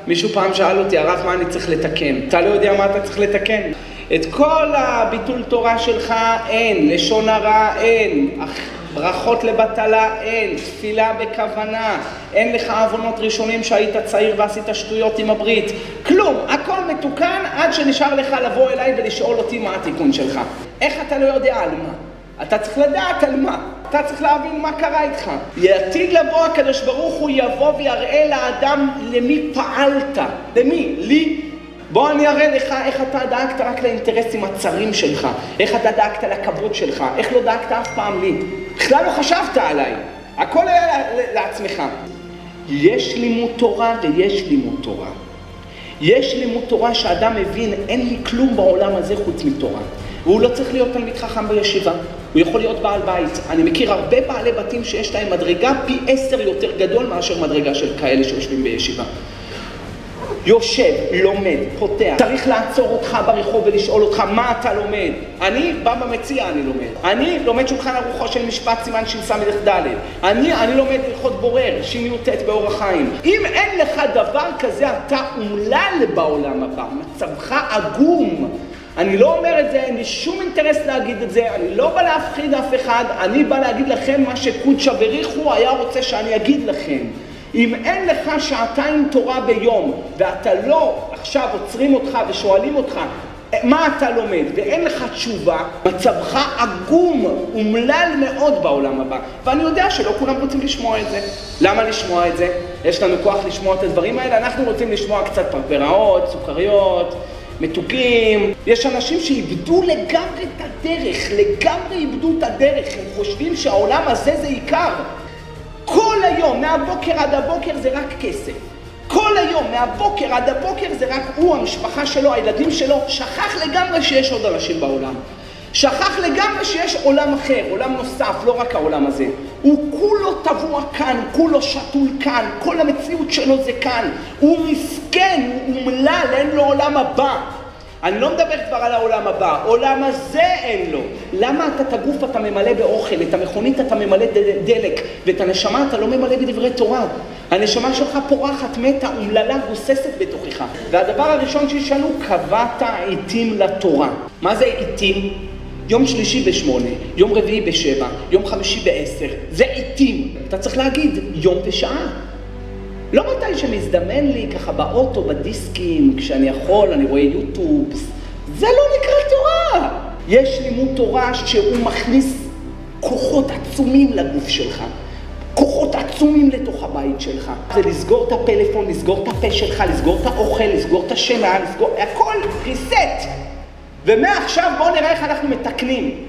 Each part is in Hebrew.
מישהו פעם שאל אותי, הרב, מה אני צריך לתקן? אתה לא יודע מה אתה צריך לתקן? את כל הביטול תורה שלך אין, לשון הרע אין, ברכות לבטלה אין, תפילה בכוונה, אין לך עוונות ראשונים שהיית צעיר ועשית שטויות עם הברית, כלום, הכל מתוקן עד שנשאר לך לבוא אליי ולשאול אותי מה התיקון שלך. איך אתה לא יודע על מה? אתה צריך לדעת על מה, אתה צריך להבין מה קרה איתך. יעתיד לבוא הקדוש ברוך הוא יבוא ויראה לאדם למי פעלת. למי? לי? בוא אני אראה לך איך אתה דאגת רק לאינטרסים הצרים שלך, איך אתה דאגת לכבוד שלך, איך לא דאגת אף פעם לי. בכלל לא חשבת עליי, הכל היה לעצמך. יש לימוד תורה ויש לימוד תורה. יש לימוד תורה שאדם מבין אין לי כלום בעולם הזה חוץ מתורה. והוא לא צריך להיות תלמיד חכם בישיבה, הוא יכול להיות בעל בית. אני מכיר הרבה בעלי בתים שיש להם מדרגה פי 10 יותר גדול מאשר מדרגה של כאלה שיושבים בישיבה. יושב, לומד, פותח. צריך לעצור אותך ברחוב ולשאול אותך מה אתה לומד. אני בא במציע, אני לומד. אני לומד שולחן ערוכו של משפט סימן שס"ד. אני לומד הלכות בורר, שי"ט באורח חיים. אם אין לך דבר כזה, אתה אומלל בעולם הבא. מצבך עגום. אני לא אומר את זה, אין לי שום אינטרס להגיד את זה, אני לא בא להפחיד אף אחד, אני בא להגיד לכם מה שקודשא בריחו היה רוצה שאני אגיד לכם. אם אין לך שעתיים תורה ביום, ואתה לא עכשיו עוצרים אותך ושואלים אותך מה אתה לומד, ואין לך תשובה, מצבך עגום, אומלל מאוד בעולם הבא. ואני יודע שלא כולם רוצים לשמוע את זה. למה לשמוע את זה? יש לנו כוח לשמוע את הדברים האלה, אנחנו רוצים לשמוע קצת פרפראות, סוכריות, מתוקים. יש אנשים שאיבדו לגמרי את הדרך, לגמרי איבדו את הדרך, הם חושבים שהעולם הזה זה עיקר. כל היום, מהבוקר עד הבוקר זה רק כסף. כל היום, מהבוקר עד הבוקר זה רק הוא, המשפחה שלו, הילדים שלו. שכח לגמרי שיש עוד אנשים בעולם. שכח לגמרי שיש עולם אחר, עולם נוסף, לא רק העולם הזה. הוא כולו טבוע כאן, כולו שתול כאן, כל המציאות שלו זה כאן. הוא מסכן, הוא אומלל, אין לו עולם הבא. אני לא מדבר כבר על העולם הבא, עולם הזה אין לו. למה את הגוף אתה ממלא באוכל, את המכונית אתה ממלא דלק, ואת הנשמה אתה לא ממלא בדברי תורה? הנשמה שלך פורחת, מתה, אומללה, גוססת בתוכך. והדבר הראשון שישאלו, קבעת עיתים לתורה. מה זה עיתים? יום שלישי ב8, יום רביעי ב7, יום חמישי ב10. זה עיתים. אתה צריך להגיד יום ושעה. לא מתי שמזדמן לי ככה באוטו, בדיסקים, כשאני יכול, אני רואה יוטיוב. זה לא נקרא תורה. יש לימוד תורה שהוא מכניס כוחות עצומים לגוף שלך. כוחות עצומים לתוך הבית שלך. זה לסגור את הפלאפון, לסגור את הפה שלך, לסגור את האוכל, לסגור את השינה, לסגור... הכל ריסט. ומעכשיו בואו נראה איך אנחנו מתקנים.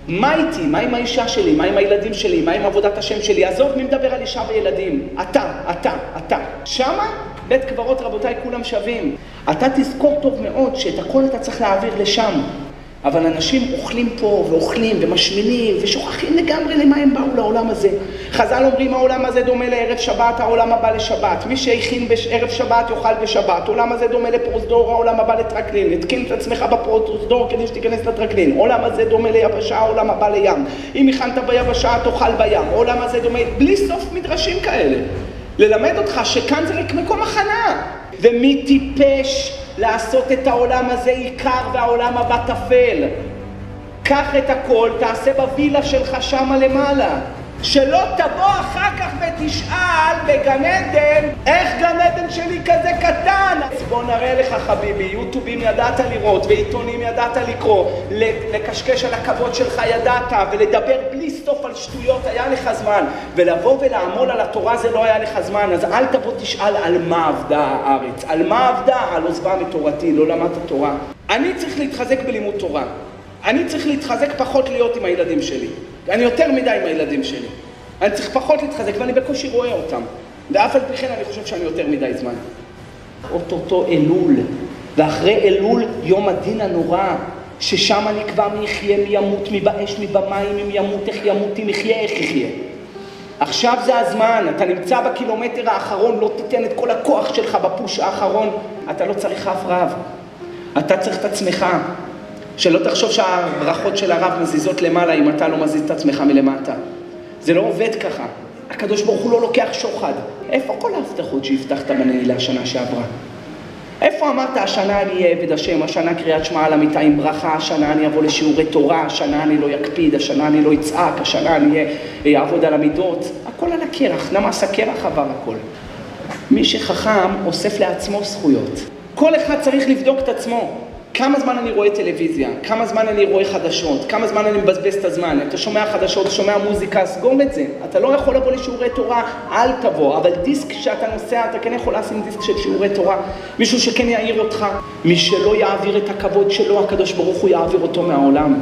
מה איתי? מה עם האישה שלי? מה עם הילדים שלי? מה עם עבודת השם שלי? עזוב, מי מדבר על אישה וילדים? אתה. שמה? בית קברות רבותיי כולם שווים. אתה תזכור טוב מאוד שאת הכל אתה צריך להעביר לשם. אבל אנשים אוכלים פה ואוכלים ומשמינים ושוכחים לגמרי למה הם באו לעולם הזה. חז"ל אומרים העולם הזה דומה לערב שבת, העולם הבא לשבת. מי שהכין בערב שבת יאכל בשבת. העולם הזה דומה לפרוזדור, העולם הבא לטרקלין. התקין את עצמך בפרוזדור כדי שתיכנס לטרקלין. העולם הזה דומה ליבשה, העולם הבא לים. אם הכנת ביבשה תאכל בים. העולם הזה דומה, בלי סוף מדרשים כאלה. ללמד אותך שכאן זה מקום הכנה. ומי טיפש לעשות את העולם הזה עיקר והעולם הבא תפל? קח את הכל, תעשה בווילה שלך שמה למעלה. שלא תבוא אחר כך ותשאל בגן עדן, איך גן עדן שלי כזה קטן? אז בוא נראה לך חביבי, יוטיובים ידעת לראות ועיתונים ידעת לקרוא, לקשקש על הכבוד שלך ידעת ולדבר בלי סוף על שטויות היה לך זמן, ולבוא ולעמול על התורה זה לא היה לך זמן. אז אל תבוא תשאל על מה עבדה הארץ, על מה עבדה? על עוזבה מתורתי, לא למדת תורה. אני צריך להתחזק בלימוד תורה, אני צריך להתחזק פחות להיות עם הילדים שלי. אני יותר מדי עם הילדים שלי. אני צריך פחות להתחזק, ואני בקושי רואה אותם. ואף על פי כן אני חושב שאני יותר מדי זמן. אותו אלול, ואחרי אלול יום הדין הנורא, ששם נקבע מי יחיה, מי ימות, מי באש, מי במים, אם ימות, איך ימות, אם יחיה, איך יחיה. עכשיו זה הזמן, אתה נמצא בקילומטר האחרון, לא תיתן את כל הכוח שלך בפוש האחרון. אתה לא צריך אף רב. אתה צריך את עצמך. שלא תחשוב שהברכות של הרב מזיזות למעלה אם אתה לא מזיז את עצמך מלמטה. זה לא עובד ככה. הקדוש ברוך הוא לא לוקח שוחד. איפה כל ההבטחות שהבטחת בנעילה השנה שעברה? איפה אמרת, השנה אני אהיה עבד השם, השנה קריאת שמע על המיטה עם ברכה, השנה אני אבוא לשיעורי תורה, השנה אני לא יקפיד, השנה אני לא יצעק, השנה אני אעבוד על המידות? הכל על הקרח, נמס הקרח עבר הכל. מי שחכם אוסף לעצמו זכויות. כל אחד צריך לבדוק את עצמו. כמה זמן אני רואה טלוויזיה? כמה זמן אני רואה חדשות? כמה זמן אני מבזבז את הזמן? אתה שומע חדשות, שומע מוזיקה, סגור את זה. אתה לא יכול לבוא לשיעורי תורה, אל תבוא. אבל דיסק שאתה נוסע, אתה כן יכול לשים דיסק של שיעורי תורה. מישהו שכן יעיר אותך. מי שלא יעביר את הכבוד שלו, הקדוש ברוך הוא יעביר אותו מהעולם.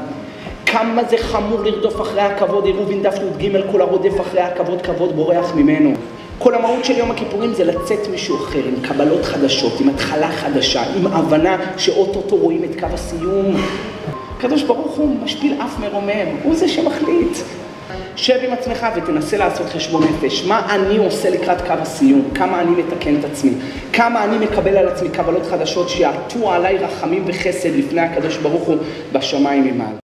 כמה זה חמור לרדוף אחרי הכבוד. עירובין דף י"ג, כל הרודף אחרי הכבוד, כבוד בורח ממנו. כל המהות של יום הכיפורים זה לצאת מישהו אחר, עם קבלות חדשות, עם התחלה חדשה, עם הבנה שאוטוטו רואים את קו הסיום. הקדוש ברוך הוא משפיל אף מרומם, הוא זה שמחליט. שב עם עצמך ותנסה לעשות חשבון נפש. מה אני עושה לקראת קו הסיום? כמה אני מתקן את עצמי? כמה אני מקבל על עצמי קבלות חדשות שיעטו עליי רחמים וחסד לפני הקדוש ברוך הוא בשמיים ממעל?